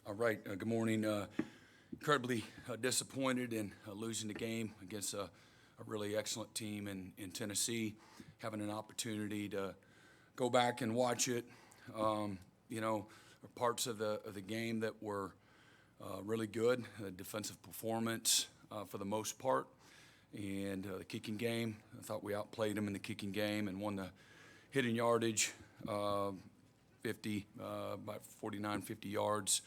All right. Good morning. Incredibly disappointed in losing the game against a really excellent team in Tennessee. Having an opportunity to go back and watch it, parts of the game that were really good. Defensive performance for the most part, and the kicking game. I thought we outplayed them in the kicking game and won the hitting yardage, 50 about 49, 50 yards.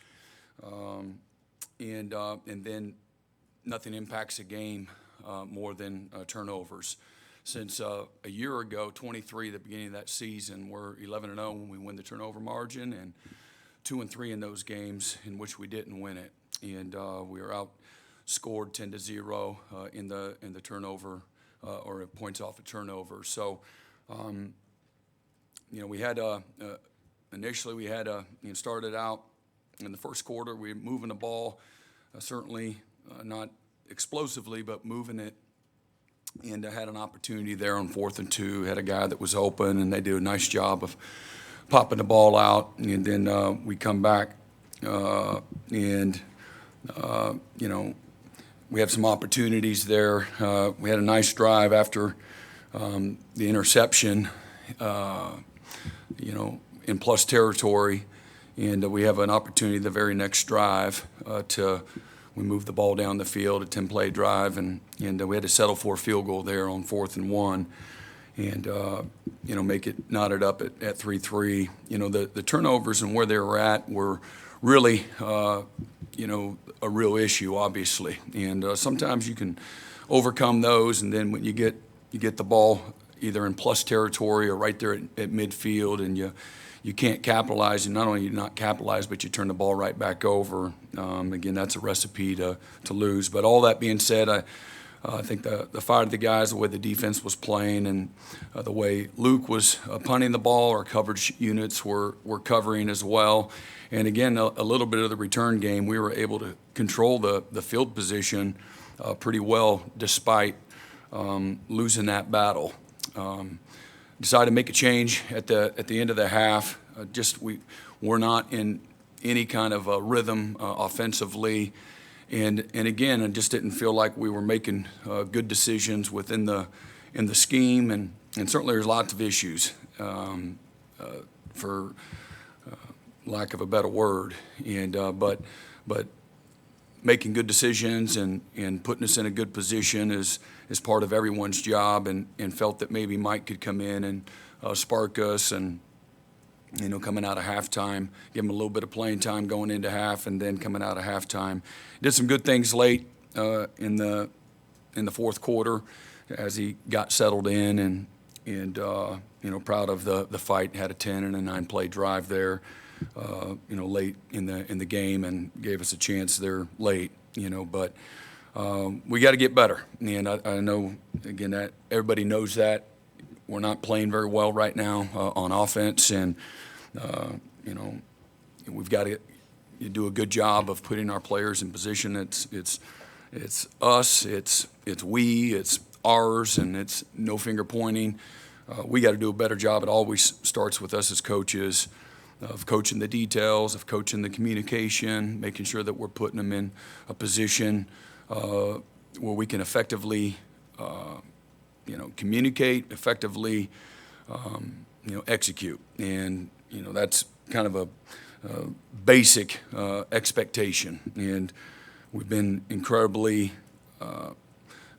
And then nothing impacts a game more than turnovers. Since a year ago, 23, the beginning of that season, we're 11-0 when we win the turnover margin, and 2-3 in those games in which we didn't win it. And we were outscored 10-0 in the turnover or points off a turnover. So, we had initially we had started out. In the first quarter, we were moving the ball, certainly not explosively, but moving it. And I had an opportunity there on 4th and 2. Had a guy that was open, and they did a nice job of popping the ball out. And then we come back, and we have some opportunities there. We had a nice drive after the interception, in plus territory. And we have an opportunity the very next drive we move the ball down the field, a 10-play drive, and we had to settle for a field goal there on 4th and 1, and make it knotted up at 3-3. The turnovers and where they were at were really a real issue, obviously, and sometimes you can overcome those, and then when you get the ball either in plus territory or right there at midfield, and you can't capitalize, and not only you not capitalize, but you turn the ball right back over. Again, that's a recipe to lose. But all that being said, I think the fight of the guys, the way the defense was playing, and the way Luke was punting the ball, our coverage units were covering as well. And again, a little bit of the return game, we were able to control the field position pretty well despite losing that battle. Decided to make a change at the end of the half. We're not in any kind of a rhythm offensively, and again, I just didn't feel like we were making good decisions in the scheme, and certainly there's lots of issues, for lack of a better word, and but making good decisions and putting us in a good position is part of everyone's job, and felt that maybe Mike could come in and spark us, and coming out of halftime, give him a little bit of playing time going into half, and then coming out of halftime. Did some good things late in the fourth quarter as he got settled in, and proud of the fight. Had a 10 and a 9-play drive there, late in the game, and gave us a chance there late. But we got to get better, and I know again that everybody knows that we're not playing very well right now on offense, and we've got to do a good job of putting our players in position. It's us, it's we, it's ours, and it's no finger pointing. We got to do a better job. It always starts with us as coaches, of coaching the details, of coaching the communication, making sure that we're putting them in a position where we can effectively, communicate, effectively, execute. And, that's kind of a basic expectation. And we've been incredibly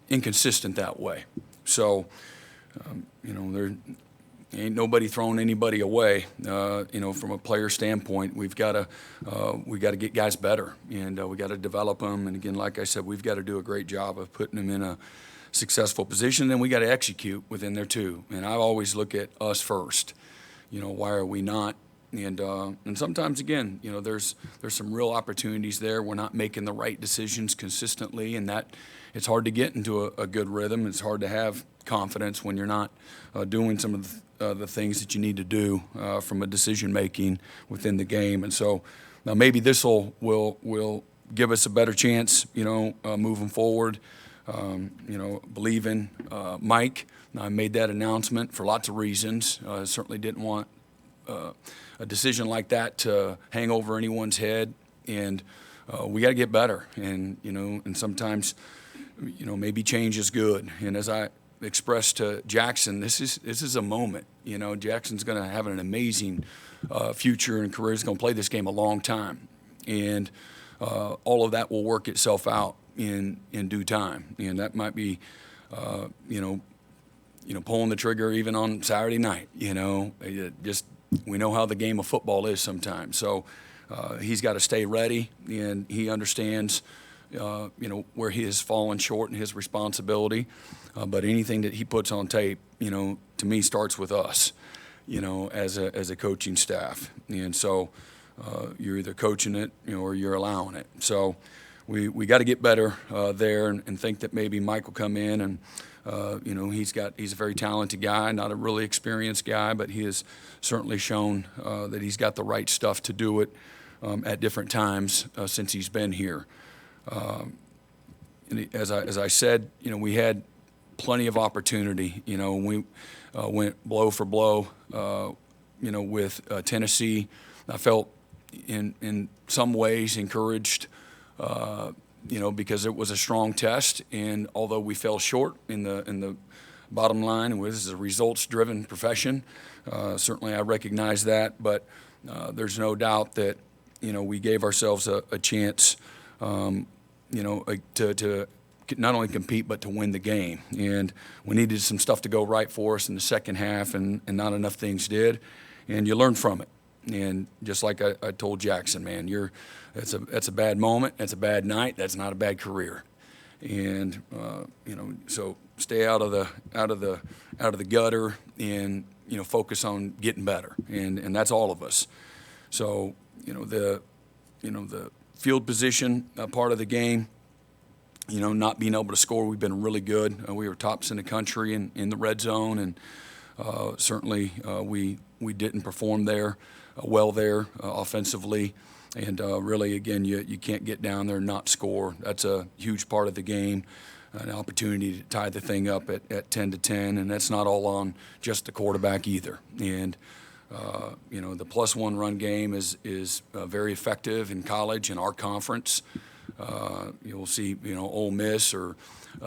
inconsistent that way. So, there ain't nobody throwing anybody away. From a player standpoint, we've got to get guys better, and we got to develop them. And again, like I said, we've got to do a great job of putting them in a successful position. Then we got to execute within there too. And I always look at us first. Why are we not? And sometimes again, there's some real opportunities there. We're not making the right decisions consistently, and that it's hard to get into a good rhythm. It's hard to have confidence when you're not doing some of the things that you need to do from a decision making within the game. And so now maybe this will give us a better chance, moving forward. Believe in Mike. I made that announcement for lots of reasons. I certainly didn't want a decision like that to hang over anyone's head, and we got to get better. And and sometimes, maybe change is good. And as I expressed to Jackson, this is a moment. Jackson's going to have an amazing future and career. He's going to play this game a long time, and all of that will work itself out in due time. And that might be, pulling the trigger even on Saturday night. Just we know how the game of football is sometimes. So he's got to stay ready, and he understands, where he has fallen short in his responsibility. But anything that he puts on tape, to me starts with us, as a coaching staff. And so you're either coaching it, or you're allowing it. So we got to get better there, and think that maybe Mike will come in and, he's a very talented guy, not a really experienced guy, but he has certainly shown that he's got the right stuff to do it at different times since he's been here. And as I said, we had plenty of opportunity. We went blow for blow, with Tennessee. I felt in some ways encouraged, because it was a strong test, and although we fell short in the bottom line, and this is a results-driven profession, certainly I recognize that, but there's no doubt that we gave ourselves a chance, to not only compete but to win the game. And we needed some stuff to go right for us in the second half, and not enough things did, and you learn from it. And just like I told Jackson, man, that's a bad moment, that's a bad night, that's not a bad career. And so stay out of the gutter, and focus on getting better, and that's all of us. So the field position part of the game, not being able to score, we've been really good. We were tops in the country in the red zone, and certainly we didn't perform there well there offensively. And really, again, you can't get down there and not score. That's a huge part of the game, an opportunity to tie the thing up at 10-10, and that's not all on just the quarterback either. And the +1 run game is very effective in college in our conference. You'll see, Ole Miss or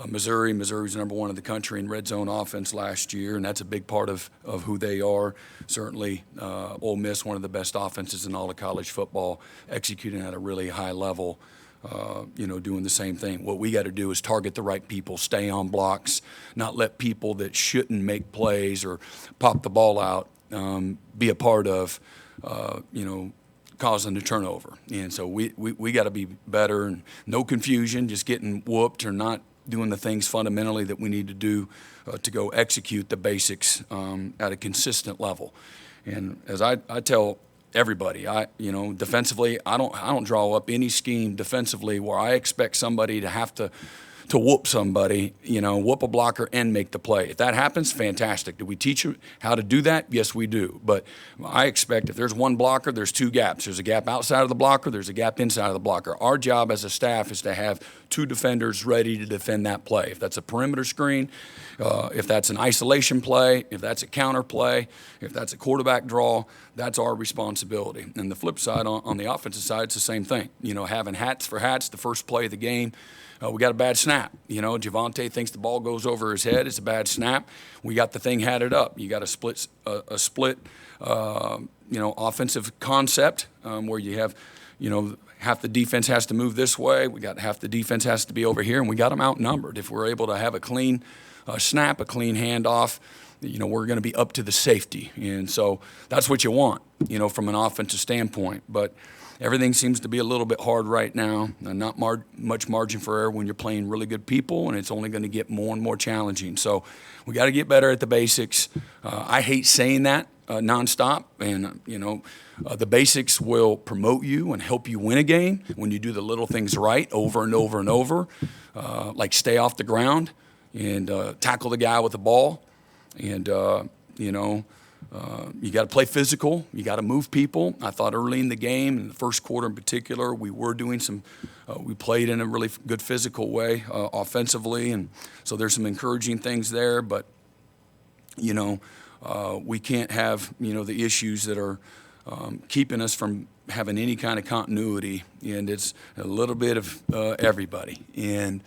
Missouri. Missouri's #1 in the country in red zone offense last year, and that's a big part of who they are. Certainly, Ole Miss, one of the best offenses in all of college football, executing at a really high level, doing the same thing. What we got to do is target the right people, stay on blocks, not let people that shouldn't make plays or pop the ball out be a part of, causing the turnover. And so we got to be better, and no confusion, just getting whooped or not doing the things fundamentally that we need to do to go execute the basics at a consistent level. And as I tell everybody, defensively, I don't draw up any scheme defensively where I expect somebody to have to whoop somebody, whoop a blocker and make the play. If that happens, fantastic. Do we teach you how to do that? Yes, we do. But I expect if there's one blocker, there's two gaps. There's a gap outside of the blocker, there's a gap inside of the blocker. Our job as a staff is to have two defenders ready to defend that play. If that's a perimeter screen, if that's an isolation play, if that's a counter play, if that's a quarterback draw, that's our responsibility. And the flip side, on the offensive side, it's the same thing. Having hats for hats, the first play of the game, we got a bad snap. Javonte thinks the ball goes over his head. It's a bad snap. We got the thing hatted up. You got a split offensive concept where you have, half the defense has to move this way. We got half the defense has to be over here, and we got them outnumbered. If we're able to have a clean snap, a clean handoff, we're going to be up to the safety. And so that's what you want, from an offensive standpoint. But everything seems to be a little bit hard right now, not much margin for error when you're playing really good people, and it's only going to get more and more challenging. So we got to get better at the basics. I hate saying that nonstop, and, the basics will promote you and help you win a game when you do the little things right over and over and over, like stay off the ground and tackle the guy with the ball, and, you got to play physical. You got to move people. I thought early in the game, in the first quarter in particular, we were doing we played in a really good physical way offensively, and so there's some encouraging things there. But, we can't have, the issues that are keeping us from having any kind of continuity, and it's a little bit of everybody. And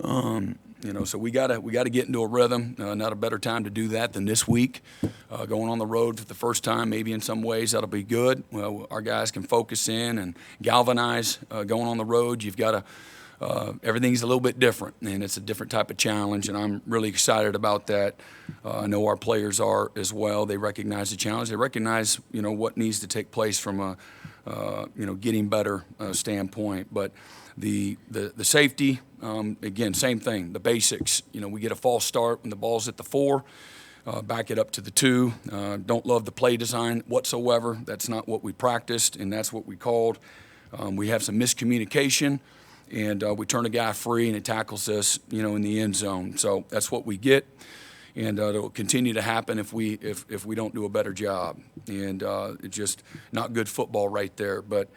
so we gotta get into a rhythm. Not a better time to do that than this week. Going on the road for the first time, maybe in some ways that'll be good. Well, our guys can focus in and galvanize. Going on the road, you've got to. Everything's a little bit different, and it's a different type of challenge, and I'm really excited about that. I know our players are as well. They recognize the challenge. They recognize, what needs to take place from a, getting better standpoint. But the safety, again, same thing, the basics. We get a false start when the ball's at the 4. Back it up to the 2. Don't love the play design whatsoever. That's not what we practiced, and that's what we called. We have some miscommunication. And we turn a guy free, and it tackles us, in the end zone. So that's what we get, and it'll continue to happen if we don't do a better job. And it's just not good football right there. But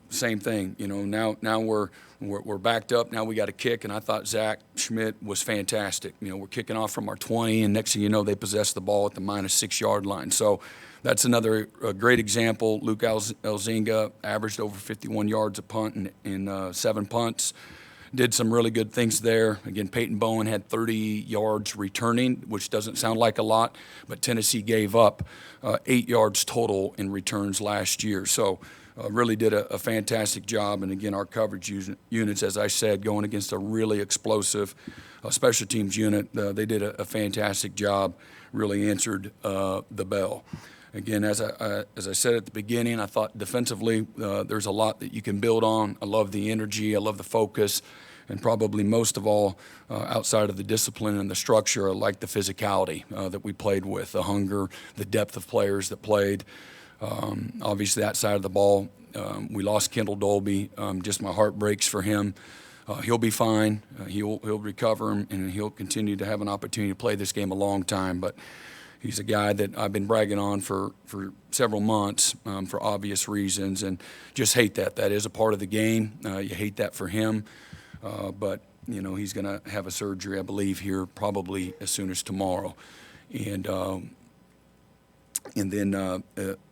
same thing, Now we're backed up. Now we got a kick, and I thought Zach Schmidt was fantastic. We're kicking off from our 20, and next thing you know, they possess the ball at the -6 yard line. So. That's another great example. Luke Elzinga averaged over 51 yards a punt in 7 punts. Did some really good things there. Again, Peyton Bowen had 30 yards returning, which doesn't sound like a lot, but Tennessee gave up 8 yards total in returns last year. So really did a fantastic job. And again, our coverage units, as I said, going against a really explosive special teams unit, they did a fantastic job, really answered the bell. Again, as I said at the beginning, I thought defensively there's a lot that you can build on. I love the energy. I love the focus. And probably most of all, outside of the discipline and the structure, I like the physicality that we played with, the hunger, the depth of players that played. Obviously, that side of the ball, we lost Kendall Dolby. Just my heart breaks for him. He'll be fine. He'll recover, and he'll continue to have an opportunity to play this game a long time. But he's a guy that I've been bragging on for several months for obvious reasons, and just hate that. That is a part of the game. You hate that for him. But, he's going to have a surgery, I believe, here probably as soon as tomorrow. And then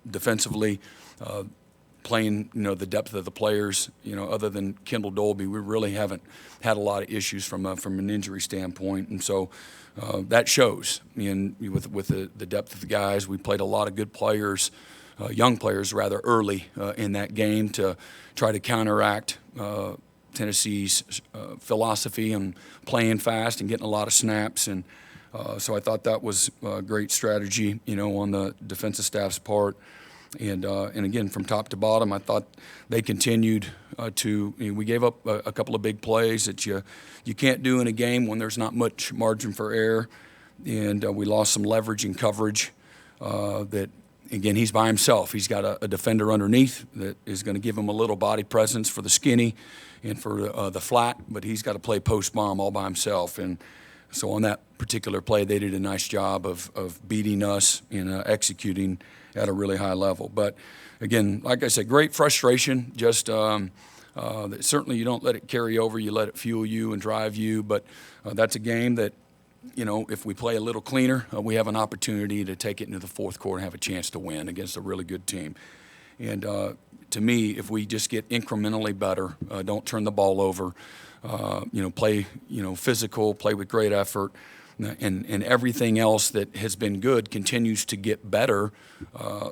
defensively, playing, the depth of the players, other than Kendall Dolby, we really haven't had a lot of issues from an injury standpoint. And so that shows. And with the depth of the guys, we played a lot of good players, young players rather, early in that game to try to counteract Tennessee's philosophy and playing fast and getting a lot of snaps. And so I thought that was a great strategy, on the defensive staff's part. And again, from top to bottom, I thought they continued we gave up a couple of big plays that you can't do in a game when there's not much margin for error. And we lost some leverage and coverage that, again, he's by himself. He's got a defender underneath that is going to give him a little body presence for the skinny and for the flat, but he's got to play post-bomb all by himself. And so on that particular play, they did a nice job of beating us and executing at a really high level. But again, like I said, great frustration. Just certainly you don't let it carry over. You let it fuel you and drive you. But that's a game that, if we play a little cleaner, we have an opportunity to take it into the fourth quarter and have a chance to win against a really good team. And to me, if we just get incrementally better, don't turn the ball over, play, physical, play with great effort, and everything else that has been good continues to get better.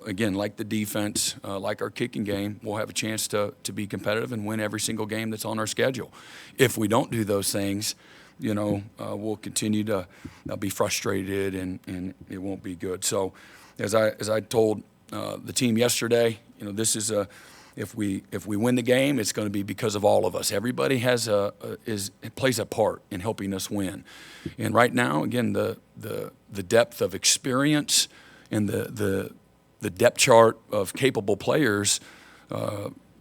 Again, like the defense, like our kicking game, we'll have a chance to be competitive and win every single game that's on our schedule. If we don't do those things, we'll continue to be frustrated and it won't be good. So as I told the team yesterday, this is if we win the game, it's going to be because of all of us. Everybody plays a part in helping us win. And right now, again, the depth of experience and the depth chart of capable players,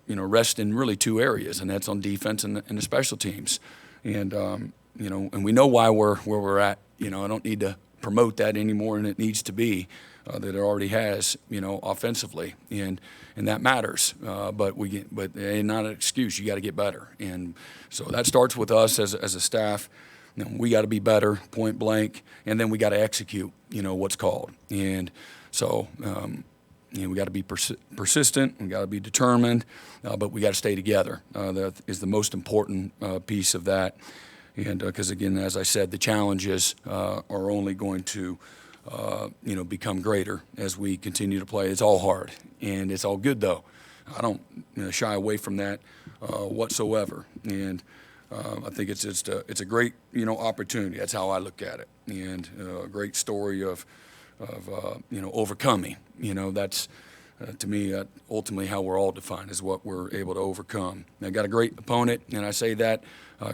rest in really two areas, and that's on defense and the special teams. And and we know why we're where we're at. I don't need to promote that any more than it needs to be. That it already has, offensively, and that matters. But it ain't not an excuse. You got to get better, and so that starts with us as a staff. We got to be better, point blank, and then we got to execute. What's called, and so we got to be persistent. We got to be determined, but we got to stay together. That is the most important piece of that. And because again, as I said, the challenges are only going to become greater as we continue to play. It's all hard, and it's all good though. I don't shy away from that whatsoever. And I think it's a great opportunity. That's how I look at it, and a great story of overcoming. That's to me ultimately how we're all defined, is what we're able to overcome. I got a great opponent, and I say that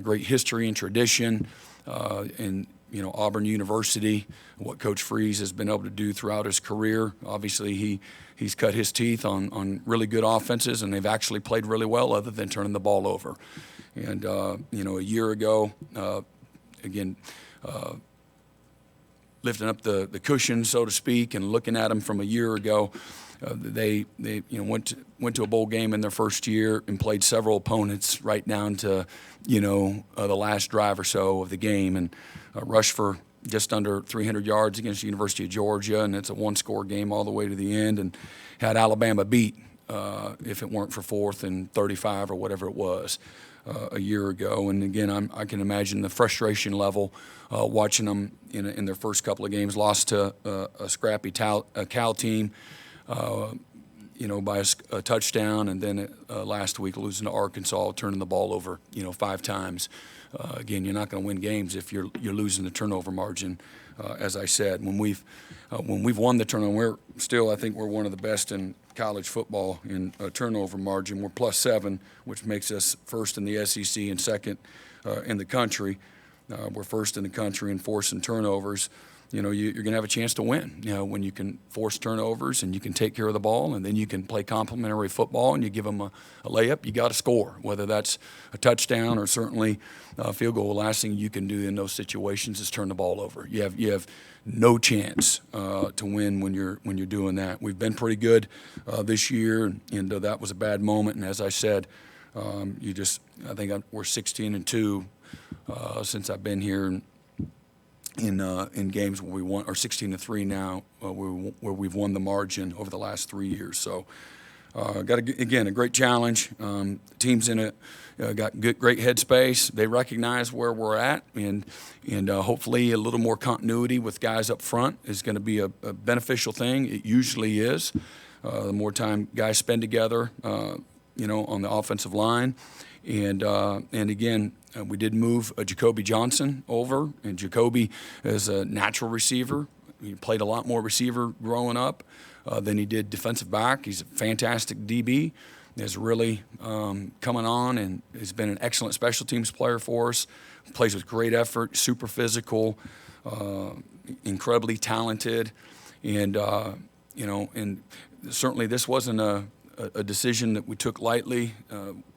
great history and tradition, and Auburn University, what Coach Freeze has been able to do throughout his career. Obviously, he's cut his teeth on really good offenses, and they've actually played really well other than turning the ball over. And, a year ago, again, lifting up the cushion, so to speak, and looking at them from a year ago, they went to a bowl game in their first year and played several opponents right down to the last drive or so of the game, and rushed for just under 300 yards against the University of Georgia, and it's a one-score game all the way to the end, and had Alabama beat if it weren't for 4th and 35 or whatever it was a year ago. And again, I can imagine the frustration level watching them in their first couple of games. Lost to a scrappy Cal team, by a touchdown, and then last week losing to Arkansas, turning the ball over 5 times. Again, you're not going to win games if you're losing the turnover margin. As I said, when we've won the turnover, I think we're one of the best in college football in turnover margin. We're +7, which makes us first in the SEC and second in the country. We're first in the country in forcing turnovers. You're going to have a chance to win. When you can force turnovers and you can take care of the ball, and then you can play complementary football and you give them a layup, you got to score, whether that's a touchdown or certainly a field goal. The last thing you can do in those situations is turn the ball over. You have no chance to win when you're doing that. We've been pretty good this year, and that was a bad moment. And as I said, I think we're 16-2 since I've been here. In games where we won, or 16-3 now, where we've won the margin over the last 3 years. So, got a great challenge. The team's got great headspace. They recognize where we're at, and hopefully a little more continuity with guys up front is going to be a beneficial thing. It usually is. The more time guys spend together, on the offensive line, and again. We did move Jacoby Johnson over, and Jacoby is a natural receiver. He played a lot more receiver growing up than he did defensive back. He's a fantastic DB. He's really coming on, and has been an excellent special teams player for us. Plays with great effort, super physical, incredibly talented, and and certainly this wasn't a decision that we took lightly.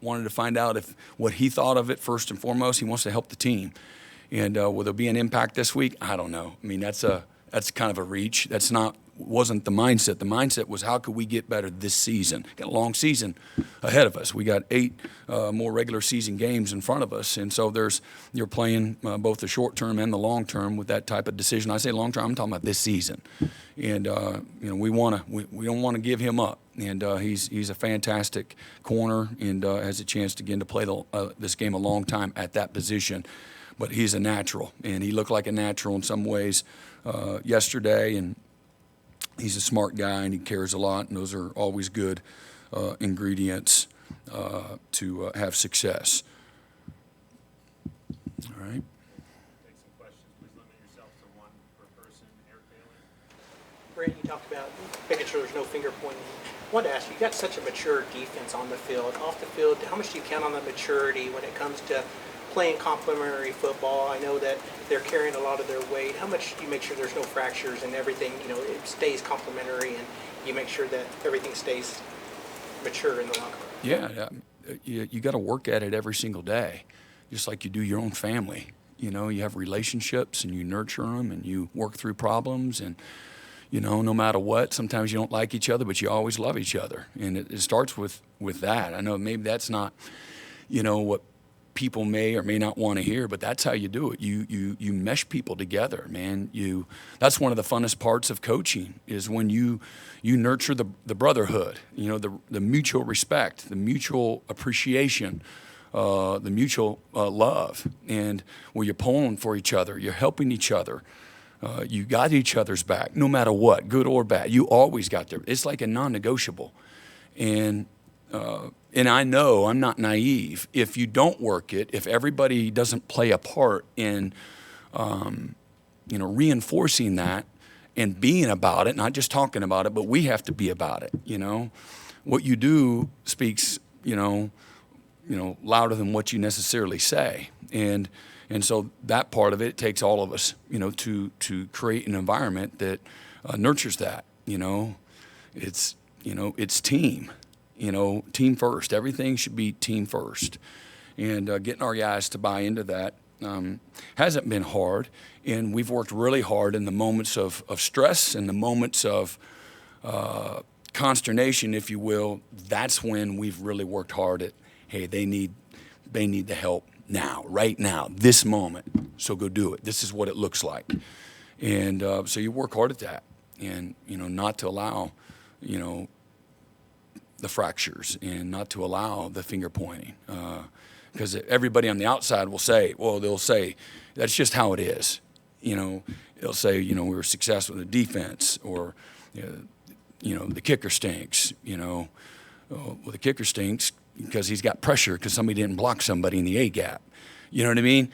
Wanted to find out what he thought of it first and foremost. He wants to help the team, and will there be an impact this week? I don't know. I mean, that's kind of a reach. Wasn't the mindset. The mindset was, how could we get better this season? Got a long season ahead of us. We got 8 more regular season games in front of us, and so you're playing both the short term and the long term with that type of decision. I say long term, I'm talking about this season, and we don't want to give him up. And he's a fantastic corner, and has a chance again to play this game a long time at that position. But he's a natural, and he looked like a natural in some ways yesterday, and he's a smart guy, and he cares a lot, and those are always good ingredients to have success. All right. Take some questions. Please limit yourself to one per person. Eric Bailey. Brent, you talked about making sure there's no finger pointing. I wanted to ask you got such a mature defense on the field. Off the field, how much do you count on the maturity when it comes to playing complementary football? I know that they're carrying a lot of their weight. How much do you make sure there's no fractures and everything, it stays complementary, and you make sure that everything stays mature in the locker room? Yeah, you got to work at it every single day, just like you do your own family. You have relationships, and you nurture them, and you work through problems, and no matter what, sometimes you don't like each other, but you always love each other. And it starts with that. I know maybe that's not, what people may or may not want to hear, but that's how you do it. You mesh people together, man. That's one of the funnest parts of coaching is when you nurture the brotherhood, the mutual respect, the mutual appreciation, the mutual love, and where you're pulling for each other, you're helping each other. You got each other's back, no matter what, good or bad. You always got there. It's like a non-negotiable. And I know I'm not naive. If you don't work it, if everybody doesn't play a part in, reinforcing that and being about it, not just talking about it, but we have to be about it. What you do speaks, louder than what you necessarily say. And so that part of it takes all of us, to create an environment that nurtures that. It's team. Team first. Everything should be team first. And getting our guys to buy into that hasn't been hard. And we've worked really hard in the moments of stress and the moments of consternation, if you will. That's when we've really worked hard at, hey, they need the help now, right now, this moment. So go do it. This is what it looks like. And so you work hard at that. And, not to allow, the fractures and not to allow the finger pointing. Because everybody on the outside will say, they'll say, that's just how it is. They'll say, we were successful in the defense, or, the kicker stinks, the kicker stinks because he's got pressure because somebody didn't block somebody in the A gap. You know what I mean?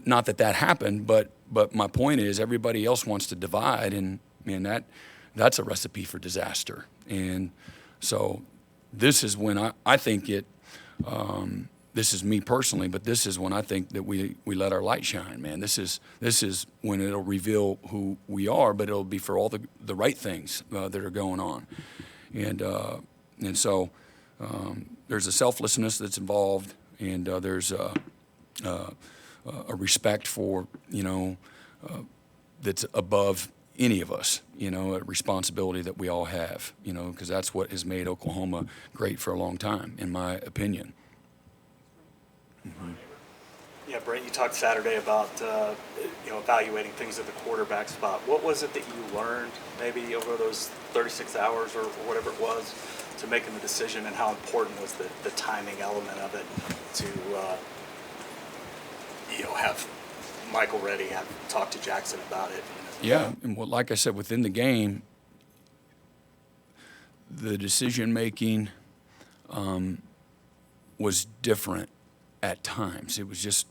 Not that happened, but my point is everybody else wants to divide, and that's a recipe for disaster. And so this is when I think it, this is me personally, but this is when I think that we let our light shine, man. This is when it'll reveal who we are, but it'll be for all the right things that are going on. And so there's a selflessness that's involved, and there's a respect for, that's above any of us, a responsibility that we all have, because that's what has made Oklahoma great for a long time, in my opinion. Mm-hmm. Yeah, Brent, you talked Saturday about evaluating things at the quarterback spot. What was it that you learned maybe over those 36 hours or whatever it was to making the decision, and how important was the timing element of it to have Michael ready, have talked to Jackson about it? Yeah, and like I said, within the game, the decision making was different at times. It was just,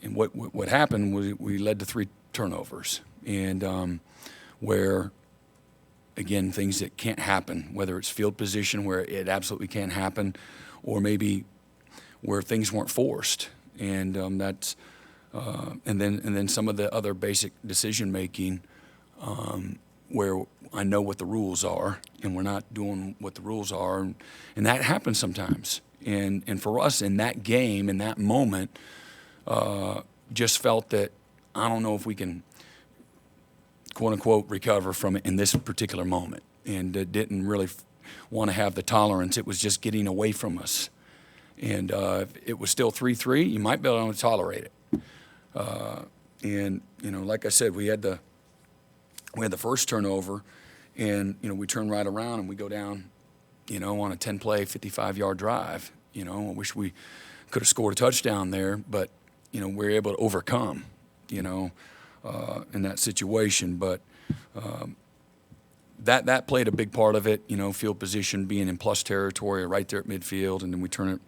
and what happened was we led to 3 turnovers, and where, again, things that can't happen, whether it's field position where it absolutely can't happen, or maybe where things weren't forced, and that's. And then some of the other basic decision making, where I know what the rules are and we're not doing what the rules are, and that happens sometimes. And for us in that game, in that moment, just felt that I don't know if we can, quote unquote, recover from it in this particular moment, and didn't really want to have the tolerance. It was just getting away from us, and if it was still 3-3, you might be able to tolerate it. And like I said, we had the first turnover, and we turn right around and we go down, on a 10-play, 55-yard drive. I wish we could have scored a touchdown there, but we're able to overcome, in that situation. But that played a big part of it. Field position, being in plus territory, right there at midfield, and then we turn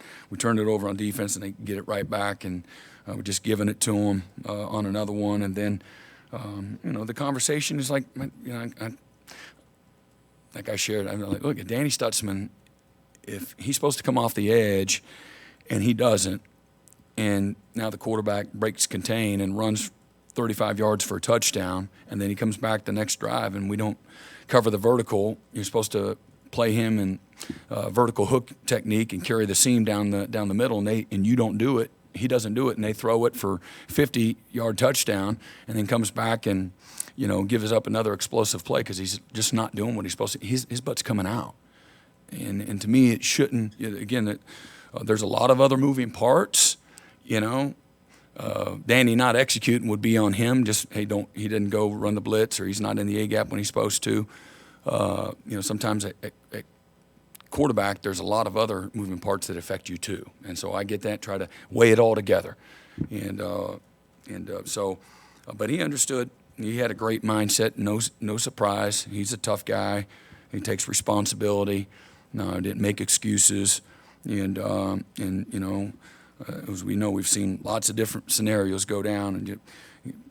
it over on defense, and they get it right back, and we're just giving it to them on another one. And then, the conversation is like, like I shared, I'm like, look, Danny Stutzman, if he's supposed to come off the edge and he doesn't, and now the quarterback breaks contain and runs 35 yards for a touchdown, and then he comes back the next drive and we don't cover the vertical, you're supposed to play him in vertical hook technique and carry the seam down the middle, and you don't do it. He doesn't do it, and they throw it for 50-yard touchdown, and then comes back and, gives up another explosive play because he's just not doing what he's supposed to. His butt's coming out. And to me, it shouldn't. Again, there's a lot of other moving parts. Danny not executing would be on him. Just, hey, he didn't go run the blitz, or he's not in the A gap when he's supposed to. Sometimes at quarterback, there's a lot of other moving parts that affect you too. And so I get that, try to weigh it all together. But he understood. He had a great mindset. No surprise. He's a tough guy. He takes responsibility. No, didn't make excuses. As we know, we've seen lots of different scenarios go down, and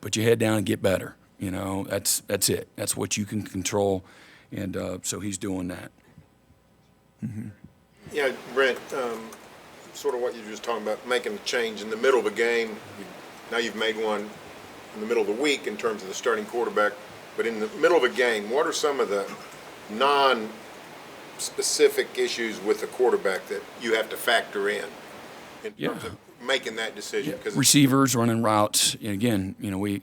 put your head down and get better. That's it. That's what you can control, and so he's doing that. Mm-hmm. Yeah, Brent, sort of what you were just talking about, making a change in the middle of a game. Now you've made one in the middle of the week in terms of the starting quarterback, but in the middle of a game, what are some of the non-specific issues with the quarterback that you have to factor in terms of making that decision? Yeah. Receivers running routes. And again, we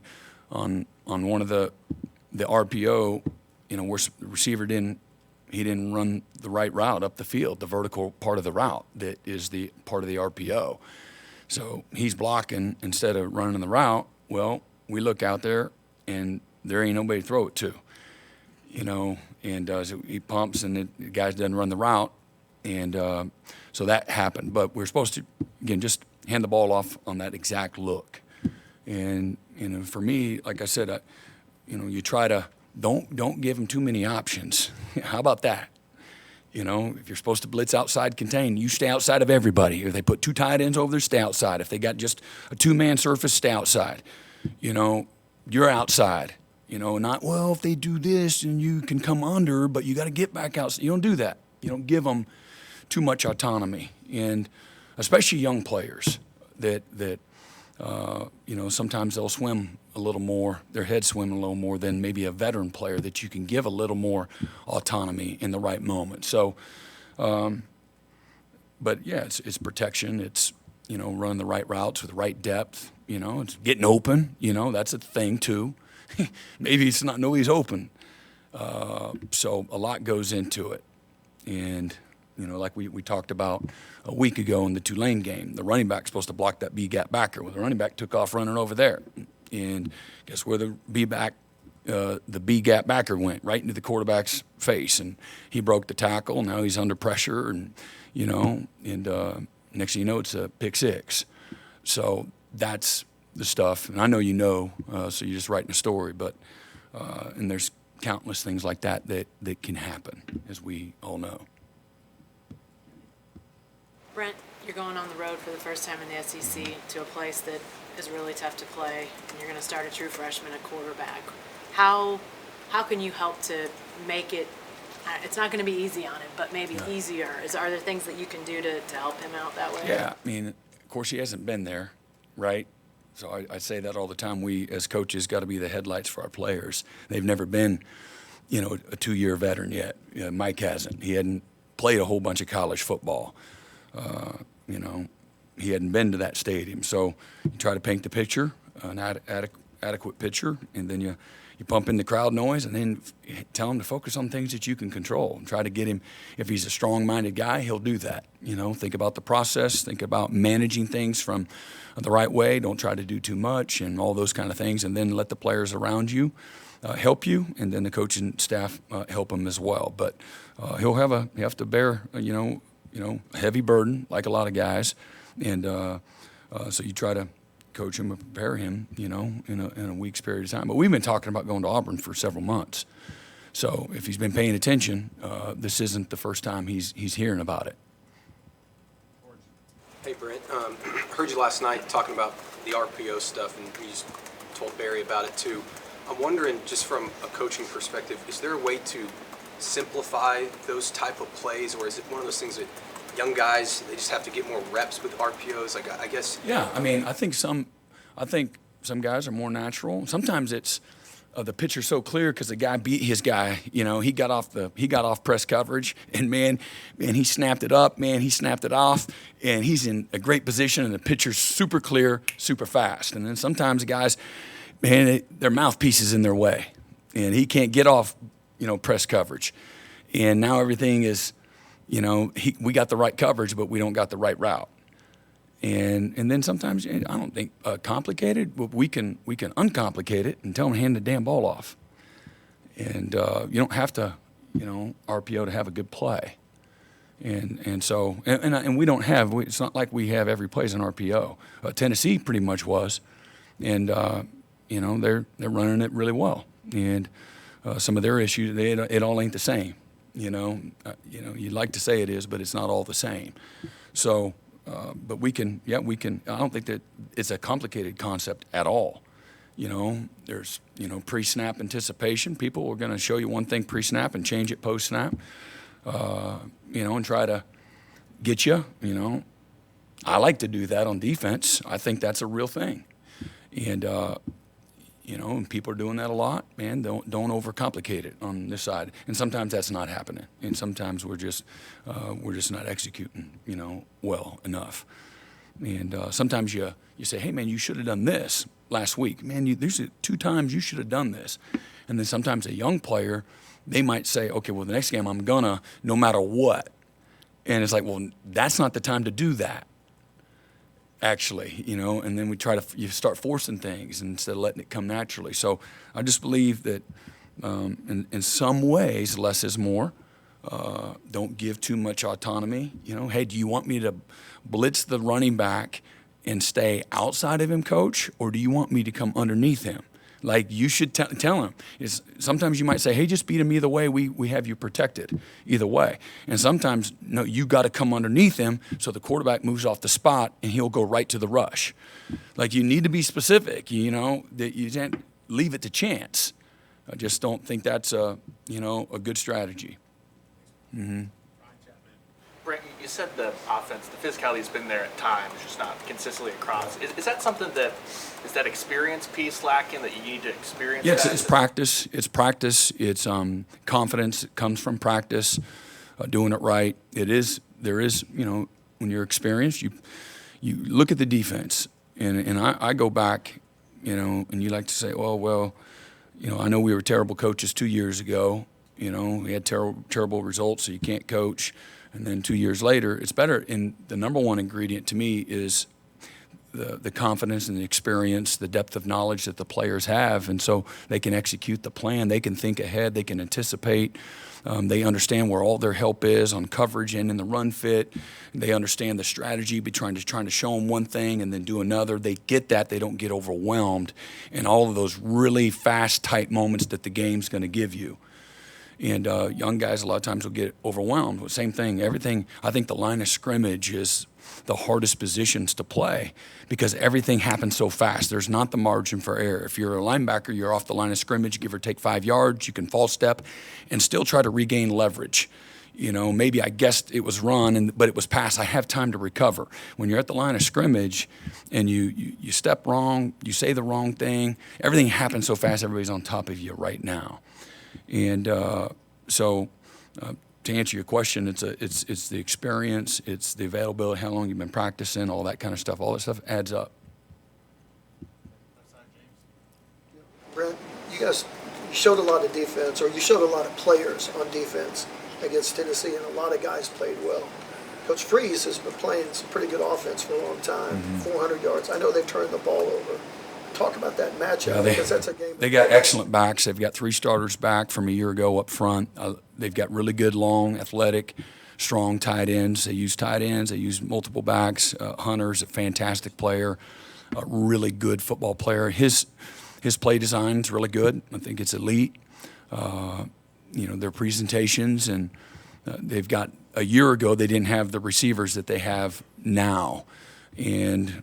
on one of the RPO, where the receiver didn't run the right route up the field, the vertical part of the route that is the part of the RPO. So he's blocking instead of running the route. Well, we look out there and there ain't nobody to throw it to, so he pumps and the guy doesn't run the route. And so that happened. But we're supposed to, again, just hand the ball off on that exact look. And, for me, like I said, you try to, don't give them too many options. How about that? If you're supposed to blitz outside contain, you stay outside of everybody. If they put two tight ends over there, stay outside. If they got just a two-man surface, stay outside. You're outside. Not, well, if they do this and you can come under, but you got to get back outside. You don't do that. You don't give them too much autonomy. And especially young players that sometimes they'll swim a little more, their heads swim a little more than maybe a veteran player that you can give a little more autonomy in the right moment. So, but yeah, it's protection. It's, running the right routes with the right depth. It's getting open. That's a thing too. Maybe it's not, nobody's open. So a lot goes into it. And, like we talked about a week ago in the Tulane game, the running back's supposed to block that B-gap backer. Well, the running back took off running over there. And guess where the B-gap backer went? Right into the quarterback's face. And he broke the tackle. Now he's under pressure. And, next thing you know, it's a pick six. So that's the stuff. And I know so you're just writing a story. But and there's countless things like that can happen, as we all know. Brent, you're going on the road for the first time in the SEC to a place that is really tough to play, and you're going to start a true freshman at quarterback. How can you help to make it? It's not going to be easy on him, but maybe easier. Are there things that you can do to help him out that way? Yeah, of course he hasn't been there, right? So I say that all the time. We, as coaches, got to be the headlights for our players. They've never been, a 2-year veteran yet. Mike hasn't. He hadn't played a whole bunch of college football. He hadn't been to that stadium. So you try to paint the picture, an adequate picture, and then you pump in the crowd noise, and then tell him to focus on things that you can control. And try to get him, if he's a strong-minded guy, he'll do that. Think about the process, think about managing things from the right way. Don't try to do too much and all those kind of things. And then let the players around you help you, and then the coaching staff help him as well. But he'll have to bear, a heavy burden like a lot of guys. And so you try to coach him and prepare him, in a week's period of time. But we've been talking about going to Auburn for several months. So if he's been paying attention, this isn't the first time he's hearing about it. Hey, Brent. Heard you last night talking about the RPO stuff, and you just told Barry about it too. I'm wondering, just from a coaching perspective, is there a way to simplify those type of plays, or is it one of those things that young guys, they just have to get more reps with RPOs? Like, I guess. Yeah, I think some guys are more natural. Sometimes it's the pitcher's so clear because the guy beat his guy. He got off press coverage, and he snapped it up. He snapped it off, and he's in a great position, and the pitcher's super clear, super fast. And then sometimes the guys, their mouthpiece is in their way, and he can't get off, press coverage, and now everything is, we got the right coverage, but we don't got the right route. And then sometimes I don't think complicated, but we can uncomplicate it and tell them to hand the damn ball off. And you don't have to, RPO to have a good play. And so we don't have. It's not like we have every plays in RPO. Tennessee pretty much was, and they're running it really well. And some of their issues, it all ain't the same. You'd like to say it is, but it's not all the same. So, but we can. I don't think that it's a complicated concept at all. There's pre-snap anticipation. People are going to show you one thing pre-snap and change it post-snap. And try to get you. I like to do that on defense. I think that's a real thing. And and people are doing that a lot. Man, don't overcomplicate it on this side. And sometimes that's not happening. And sometimes we're just not executing, well enough. And sometimes you say, hey, man, you should have done this last week. Man, there's 2 times you should have done this. And then sometimes a young player, they might say, okay, well, the next game I'm gonna, no matter what. And it's like, well, that's not the time to do that, actually, and then you start forcing things instead of letting it come naturally. So I just believe that in some ways, less is more. Don't give too much autonomy. Hey, do you want me to blitz the running back and stay outside of him, coach, or do you want me to come underneath him? Like, you should tell him. Sometimes you might say, hey, just beat him either way. We have you protected either way. And sometimes, no, you got to come underneath him so the quarterback moves off the spot and he'll go right to the rush. Like, you need to be specific, that you can't leave it to chance. I just don't think that's a good strategy. Mm-hmm. Brent, you said the offense, the physicality has been there at times, just not consistently across. Is that something is that experience piece lacking, that you need to experience? Yes, it's practice. It's practice. It's confidence. It comes from practice, doing it right. There is, when you're experienced, you look at the defense, and I go back, and you like to say, well, I know we were terrible coaches 2 years ago. We had terrible results, so you can't coach. And then 2 years later, it's better. And the number one ingredient to me is the confidence and the experience, the depth of knowledge that the players have. And so they can execute the plan. They can think ahead. They can anticipate. They understand where all their help is on coverage and in the run fit. They understand the strategy, trying to show them one thing and then do another. They get that. They don't get overwhelmed in all of those really fast, tight moments that the game's going to give you. And young guys a lot of times will get overwhelmed. Same thing, everything. I think the line of scrimmage is the hardest positions to play because everything happens so fast. There's not the margin for error. If you're a linebacker, you're off the line of scrimmage, give or take 5 yards. You can false step and still try to regain leverage. Maybe I guessed it was run, but it was pass. I have time to recover. When you're at the line of scrimmage and you step wrong, you say the wrong thing, everything happens so fast, everybody's on top of you right now. And so, to answer your question, it's the experience, it's the availability, how long you've been practicing, all that kind of stuff. All that stuff adds up. Brent, you showed a lot of defense, or you showed a lot of players on defense against Tennessee, and a lot of guys played well. Coach Freeze has been playing some pretty good offense for a long time, 400 yards. I know they've turned the ball over. Talk about that matchup, because that's a game. They got excellent backs. They've got 3 starters back from a year ago up front. They've got really good, long, athletic, strong tight ends. They use tight ends. They use multiple backs. Hunter's a fantastic player, a really good football player. His play design is really good. I think it's elite. Their presentations, and they've got a year ago they didn't have the receivers that they have now. And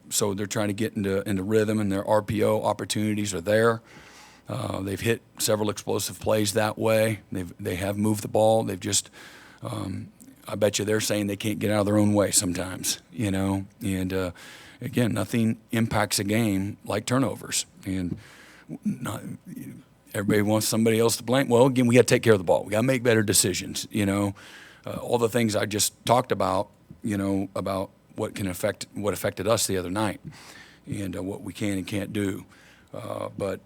so they're trying to get into rhythm, and their RPO opportunities are there. They've hit several explosive plays that way. They have moved the ball. They've just, I bet you they're saying they can't get out of their own way sometimes, And again, nothing impacts a game like turnovers. And everybody wants somebody else to blame. Well, again, we got to take care of the ball. We got to make better decisions. All the things I just talked about, about what affected us the other night, and what we can and can't do. But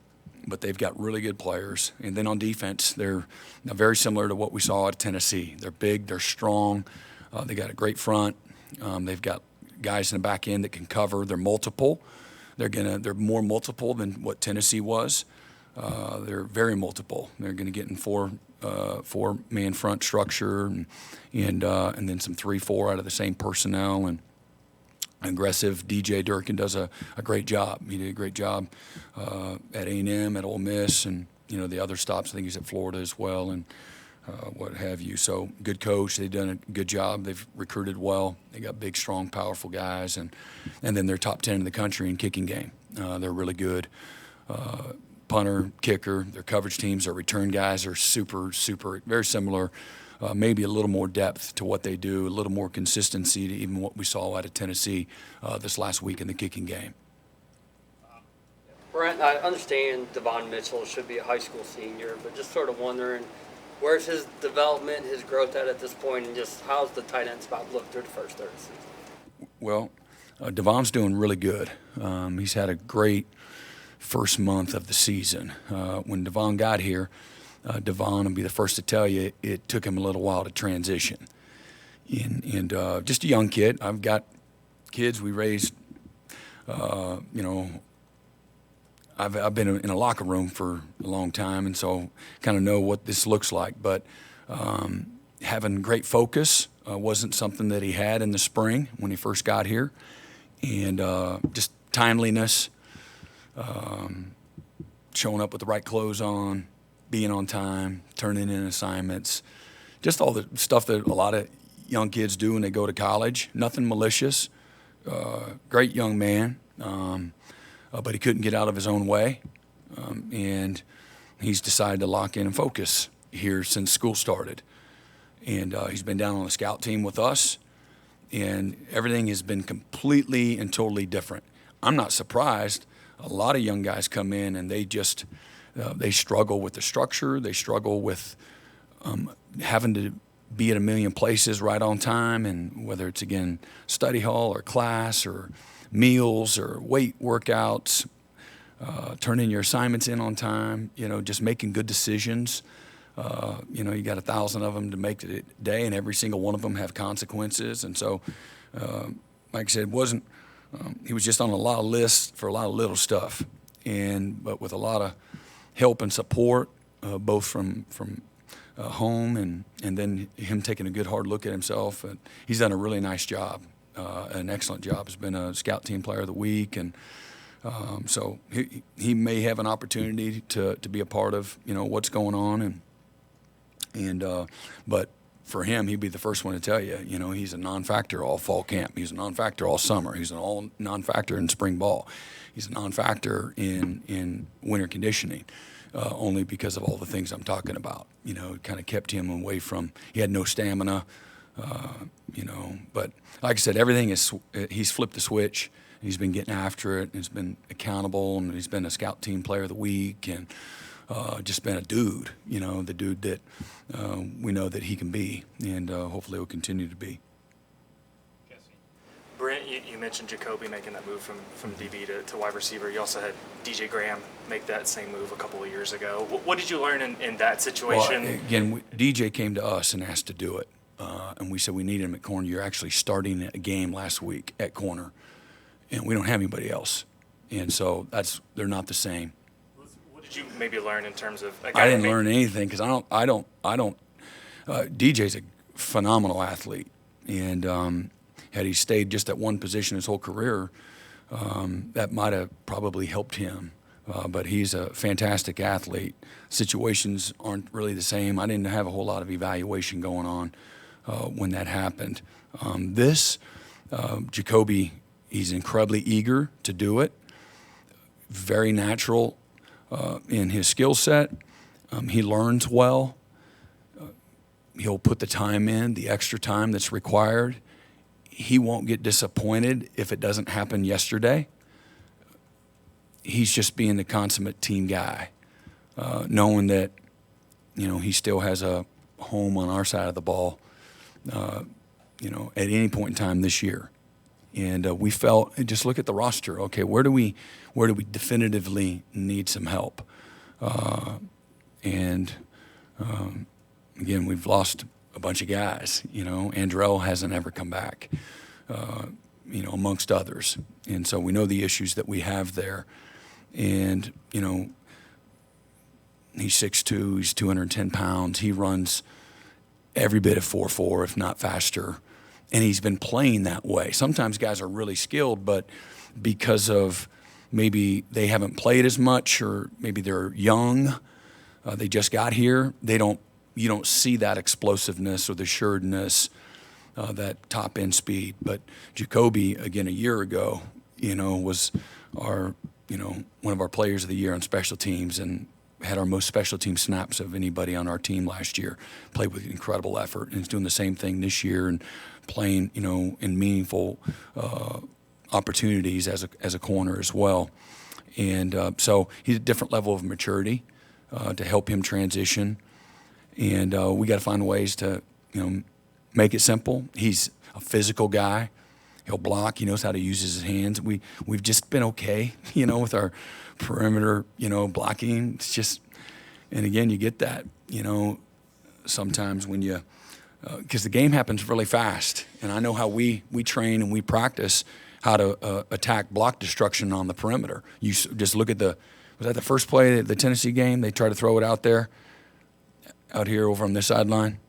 but they've got really good players. And then on defense, they're very similar to what we saw at Tennessee. They're big, they're strong, they got a great front. They've got guys in the back end that can cover. They're multiple. They're more multiple than what Tennessee was. They're very multiple. They're going to get in four-man front structure, and then some 3-4 out of the same personnel, and aggressive. DJ Durkin does a great job. He did a great job at A&M, at Ole Miss, and the other stops. I think he's at Florida as well, and what have you. So good coach. They've done a good job. They've recruited well. They got big, strong, powerful guys, and then they're top 10 in the country in kicking game. They're really good. Punter, kicker, their coverage teams, their return guys are super, very similar. Maybe a little more depth to what they do, a little more consistency to even what we saw out of Tennessee this last week in the kicking game. Brent, I understand Devon Mitchell should be a high school senior, but just sort of wondering, where's his development, his growth at this point, and just how's the tight end spot look through the first third of the season? Well, Devon's doing really good. He's had a great first month of the season. When Devon got here, Devon will be the first to tell you it took him a little while to transition. And just a young kid. I've got kids we raised, I've been in a locker room for a long time, and so kind of know what this looks like. But having great focus wasn't something that he had in the spring when he first got here. And just timeliness, showing up with the right clothes on, being on time, turning in assignments, just all the stuff that a lot of young kids do when they go to college. Nothing malicious. Great young man, but he couldn't get out of his own way, and he's decided to lock in and focus here since school started. And he's been down on the scout team with us, and everything has been completely and totally different. I'm not surprised. A lot of young guys come in and they just they struggle with the structure. They struggle with having to be at a million places right on time, and whether it's, again, study hall or class or meals or weight workouts, turning your assignments in on time, just making good decisions. You got 1,000 of them to make the day, and every single one of them have consequences. And so, like I said, he was just on a lot of lists for a lot of little stuff, but with a lot of help and support, both from home and then him taking a good hard look at himself. And he's done a really nice job, an excellent job. He's been a scout team player of the week, and so he may have an opportunity to be a part of what's going on, but for him, he'd be the first one to tell you, he's a non-factor all fall camp. He's a non-factor all summer. He's an all non-factor in spring ball. He's a non-factor in winter conditioning, only because of all the things I'm talking about. It kind of kept him away from, he had no stamina, but like I said, he's flipped the switch. He's been getting after it, and he's been accountable, and he's been a scout team player of the week, and just been a dude, the dude that we know that he can be, and hopefully will continue to be. Brent, you mentioned Jacoby making that move from DB to wide receiver. You also had DJ Graham make that same move a couple of years ago. What did you learn in that situation? Well, again, DJ came to us and asked to do it, and we said we need him at corner. You're actually starting a game last week at corner, and we don't have anybody else, and so they're not the same. Did you maybe learn in terms of? I didn't learn anything because I don't. DJ's a phenomenal athlete, and had he stayed just at one position his whole career, that might have probably helped him. But he's a fantastic athlete. Situations aren't really the same. I didn't have a whole lot of evaluation going on when that happened. Jacoby, he's incredibly eager to do it. Very natural. In his skill set, he learns well. He'll put the time in, the extra time that's required. He won't get disappointed if it doesn't happen yesterday. He's just being the consummate team guy, knowing that, he still has a home on our side of the ball, at any point in time this year. And we felt, just look at the roster. Okay, where do we definitively need some help? And again, we've lost a bunch of guys. Andrell hasn't ever come back, amongst others. And so we know the issues that we have there. And, he's 6'2", he's 210 pounds. He runs every bit of 4.4, if not faster. And he's been playing that way. Sometimes guys are really skilled, but because of maybe they haven't played as much, or maybe they're young, they just got here, you don't see that explosiveness or the assuredness, that top end speed. But Jacoby, again, a year ago, was our, one of our players of the year on special teams, and had our most special team snaps of anybody on our team last year. Played with incredible effort, and he's doing the same thing this year, and playing, in meaningful opportunities as a corner as well. And so he's a different level of maturity to help him transition. And we got to find ways to, make it simple. He's a physical guy. He'll block. He knows how to use his hands. We've just been okay, with our perimeter, blocking. It's just, and again, you get that, sometimes when you, because the game happens really fast. And I know how we train and we practice how to attack block destruction on the perimeter. You just look at was that the first play of the Tennessee game? They tried to throw it out here over on this sideline.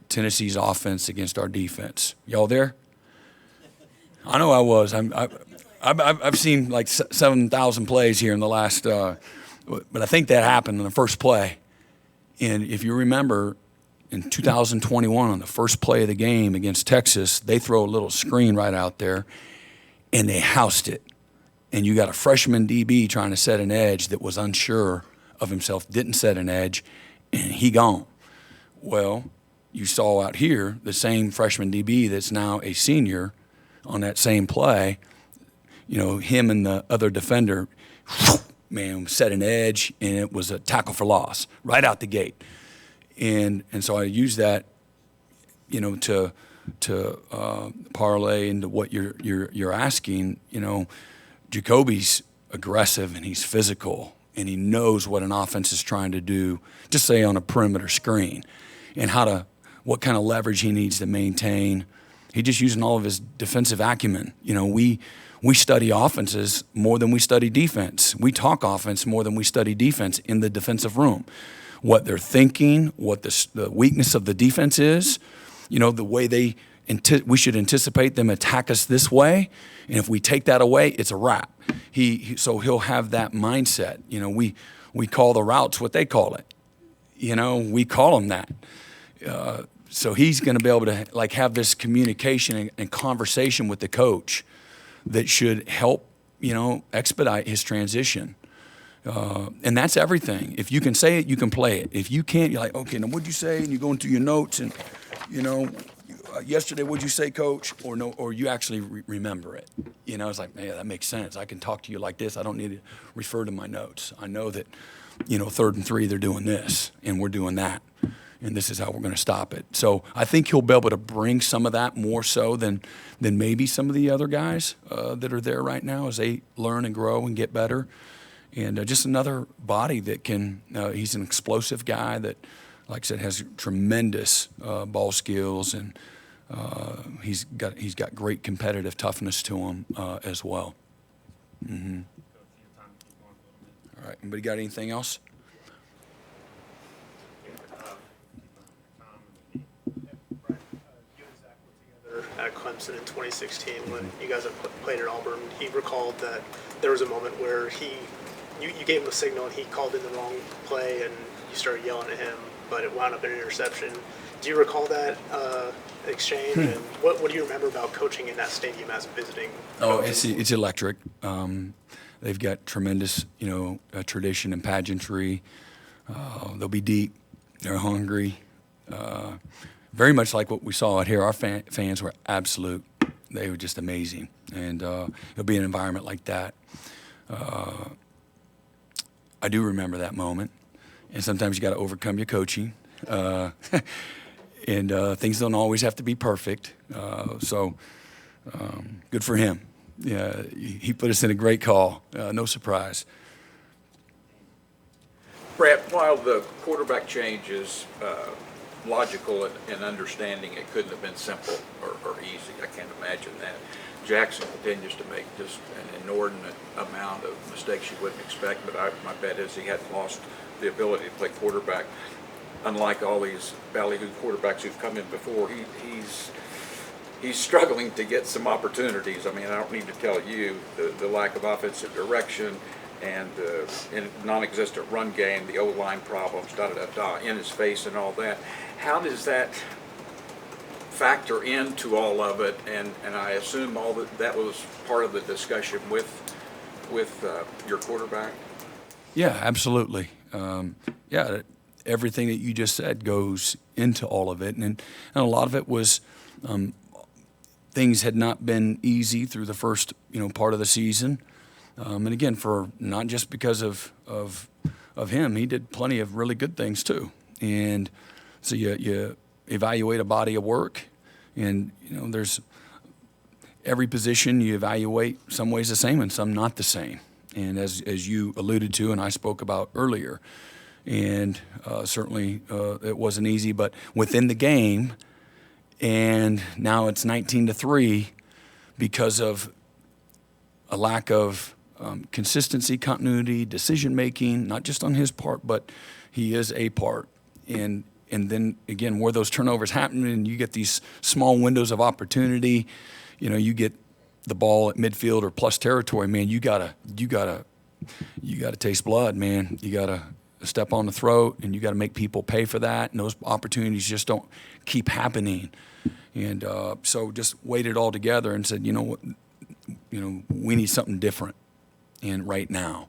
Tennessee's offense against our defense. Y'all there? I know I was. I've seen like 7,000 plays here in the last, but I think that happened in the first play. And if you remember, in 2021, on the first play of the game against Texas, they throw a little screen right out there, and they housed it. And you got a freshman DB trying to set an edge that was unsure of himself, didn't set an edge, and he gone. Well, you saw out here the same freshman DB that's now a senior on that same play, him and the other defender, man, set an edge, and it was a tackle for loss right out the gate. And so I use that, to parlay into what you're asking. Jacoby's aggressive, and he's physical, and he knows what an offense is trying to do, just say on a perimeter screen, and what kind of leverage he needs to maintain. He's just using all of his defensive acumen. We study offenses more than we study defense. We talk offense more than we study defense in the defensive room. What they're thinking, what the weakness of the defense is, the way we should anticipate them attack us this way, and if we take that away, it's a wrap. So he'll have that mindset. We call the routes what they call it. We call them that. So he's going to be able to have this communication and conversation with the coach that should help, expedite his transition. And that's everything. If you can say it, you can play it. If you can't, you're like, okay, now what'd you say? And you go into your notes and, yesterday, what'd you say, coach? Or no, or you actually remember it. It's like, yeah, that makes sense. I can talk to you like this. I don't need to refer to my notes. I know that, 3rd and 3, they're doing this, and we're doing that. And this is how we're going to stop it. So I think he'll be able to bring some of that more so than maybe some of the other guys that are there right now as they learn and grow and get better. And just another body that can, he's an explosive guy that, like I said, has tremendous ball skills, and he's got great competitive toughness to him as well. Mm-hmm. All right, anybody got anything else? At Clemson in 2016 when you guys had played at Auburn. He recalled that there was a moment where you gave him a signal and he called in the wrong play and you started yelling at him, but it wound up in an interception. Do you recall that exchange? And what do you remember about coaching in that stadium as a visiting coach? It's electric. They've got tremendous, tradition and pageantry. They'll be deep. They're hungry. Very much like what we saw out here. Our fans were absolute. They were just amazing. And it'll be an environment like that. I do remember that moment. And sometimes you got to overcome your coaching. And things don't always have to be perfect. So good for him. Yeah, he put us in a great call. No surprise. Brett, while the quarterback change is logical and understanding, it couldn't have been simple or easy. I can't imagine that. Jackson continues to make just an inordinate amount of mistakes you wouldn't expect, but my bet is he hadn't lost the ability to play quarterback. Unlike all these ballyhoo quarterbacks who've come in before, he's struggling to get some opportunities. I mean, I don't need to tell you the lack of offensive direction and the non-existent run game, the O-line problems, in his face and all that. How does that factor into all of it? And I assume all that was part of the discussion with your quarterback? Yeah, absolutely. Everything that you just said goes into all of it. And a lot of it was things had not been easy through the first part of the season. And again, for not just because of him, he did plenty of really good things too. And so you evaluate a body of work, and there's every position you evaluate some ways the same and some not the same. And as you alluded to and I spoke about earlier, and certainly it wasn't easy, but within the game, and now it's 19-3 because of a lack of consistency, continuity, decision making, not just on his part, but he is a part. And then again, where those turnovers happen, and you get these small windows of opportunity, you get the ball at midfield or plus territory, man. You gotta taste blood, man. You gotta step on the throat, and you gotta make people pay for that. And those opportunities just don't keep happening. And so just weighed it all together and said, we need something different. And right now,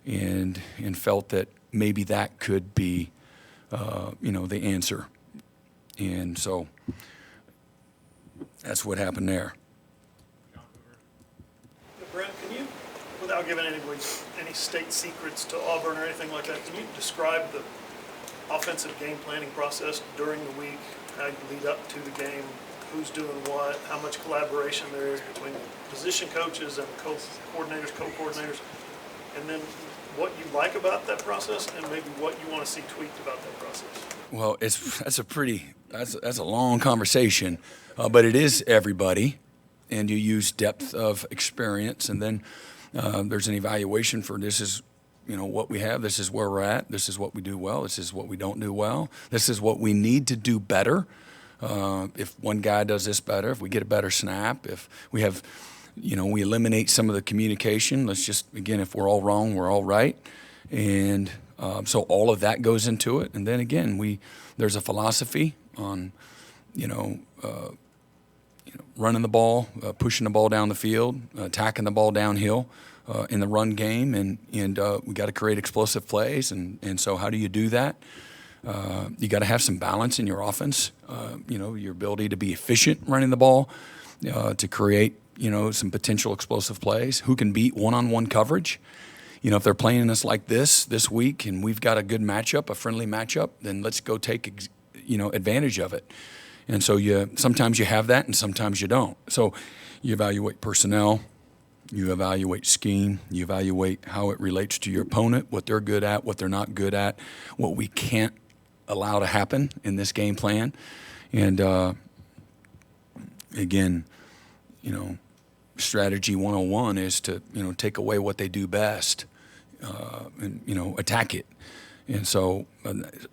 and felt that maybe that could be, the answer. And so that's what happened there. Brent, can you, without giving any state secrets to Auburn or anything like that, can you describe the offensive game planning process during the week, how you lead up to the game, who's doing what, how much collaboration there is between position coaches and co-coordinators, and then what you like about that process and maybe what you want to see tweaked about that process? Well, that's a long conversation, but it is everybody, and you use depth of experience, and then there's an evaluation for this is what we have, this is where we're at, this is what we do well, this is what we don't do well, this is what we need to do better. If one guy does this better, if we get a better snap, if we have, we eliminate some of the communication. Let's just, again, if we're all wrong, we're all right. And so all of that goes into it. And then again, there's a philosophy on, running the ball, pushing the ball down the field, attacking the ball downhill in the run game. And we got to create explosive plays. And so how do you do that? You got to have some balance in your offense, your ability to be efficient running the ball, to create, some potential explosive plays. Who can beat one-on-one coverage? If they're playing us like this week and we've got a good matchup, a friendly matchup, then let's go take, advantage of it. And so sometimes you have that and sometimes you don't. So you evaluate personnel, you evaluate scheme, you evaluate how it relates to your opponent, what they're good at, what they're not good at, what we can't allow to happen in this game plan. And again, strategy 101 is to, take away what they do best, and, attack it. And so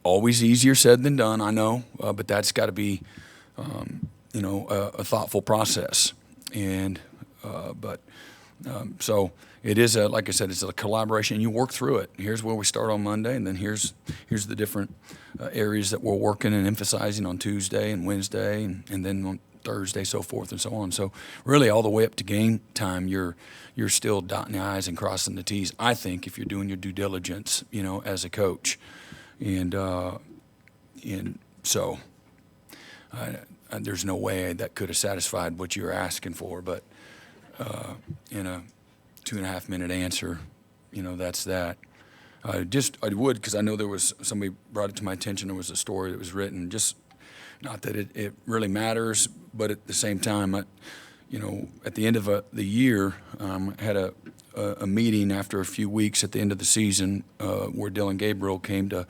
always easier said than done, I know, but that's got to be, a thoughtful process. And, so it is like I said, it's a collaboration. You work through it. Here's where we start on Monday, and then here's the different areas that we're working and emphasizing on Tuesday and Wednesday, and then on Thursday, so forth and so on. So really, all the way up to game time, you're still dotting the I's and crossing the T's. I think if you're doing your due diligence, as a coach, and so there's no way that could have satisfied what you were asking for, but in a 2.5-minute answer, that's that. I would, because I know there was somebody brought it to my attention. There was a story that was written. Just not that it really matters, but at the same time, at the end of the year, I had a a meeting after a few weeks at the end of the season where Dylan Gabriel came to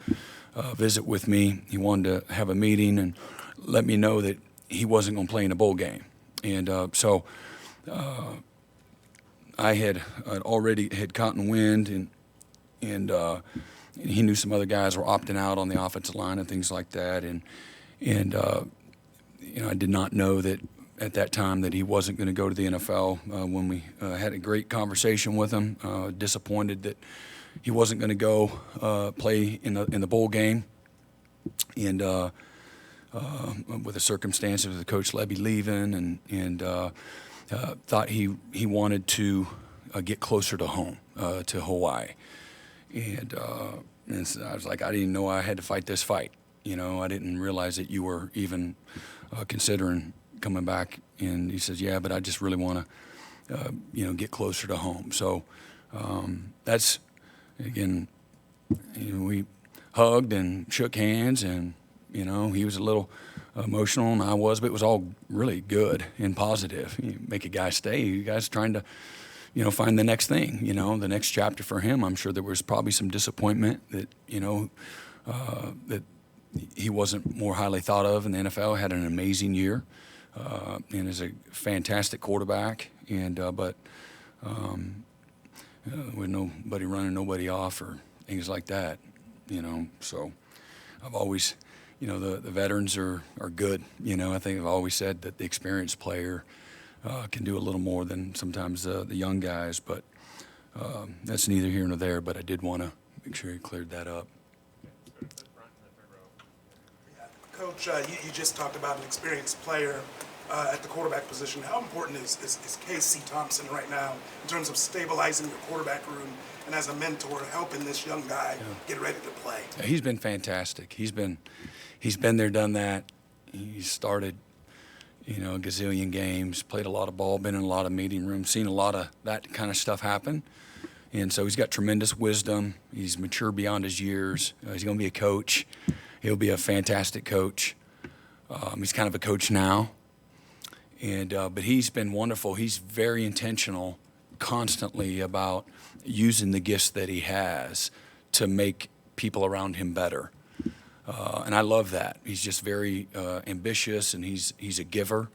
visit with me. He wanted to have a meeting and let me know that he wasn't going to play in a bowl game. And so I had already had cotton wind, and he knew some other guys were opting out on the offensive line and things like that. And you know, I did not know that at that time that he wasn't going to go to the NFL. When we had a great conversation with him, disappointed that he wasn't going to go play in the bowl game, and with the circumstances of the Coach Levy leaving, and thought he wanted to get closer to home, to Hawaii, and so I was like, I didn't know I had to fight this fight. You know, I didn't realize that you were even considering coming back. And he says, yeah, but I just really want to, you know, get closer to home. So that's, again, you know, we hugged and shook hands, and, you know, he was a little emotional, and I was, but it was all really good and positive. You make a guy stay. You guys trying to, you know, find the next thing, you know, the next chapter for him. I'm sure there was probably some disappointment that, you know, that he wasn't more highly thought of in the NFL. Had an amazing year, and is a fantastic quarterback. And but with nobody running nobody off or things like that, you know. So I've always, you know, the veterans are good. You know, I think I've always said that the experienced player can do a little more than sometimes the young guys. But that's neither here nor there. But I did want to make sure you cleared that up. Coach, you just talked about an experienced player at the quarterback position. How important is Casey Thompson right now in terms of stabilizing your quarterback room and as a mentor, helping this young guy get ready to play? Yeah, he's been fantastic. He's been there, done that. He started, you know, a gazillion games, played a lot of ball, been in a lot of meeting rooms, seen a lot of that kind of stuff happen. And so he's got tremendous wisdom. He's mature beyond his years. He's going to be a coach. He'll be a fantastic coach. He's kind of a coach now. And but he's been wonderful. He's very intentional constantly about using the gifts that he has to make people around him better. And I love that. He's just very ambitious, and he's a giver.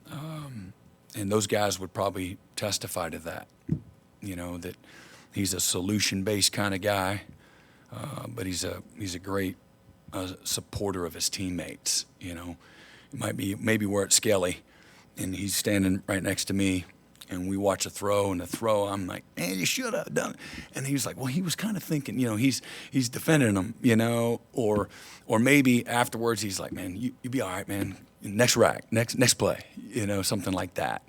And those guys would probably testify to that, you know, that he's a solution-based kind of guy, but he's a great supporter of his teammates, you know. Maybe we're at Skelly, and he's standing right next to me, and we watch a throw, and the throw, I'm like, man, you should have done it. And he was like, well, he was kind of thinking, you know, he's defending him, you know, or maybe afterwards he's like, man, you be all right, man. Next rack, next play, you know, something like that.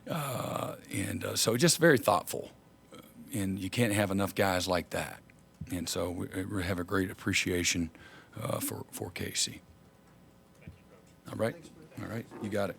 So just very thoughtful, and you can't have enough guys like that. And so we have a great appreciation for Casey. All right, you got it.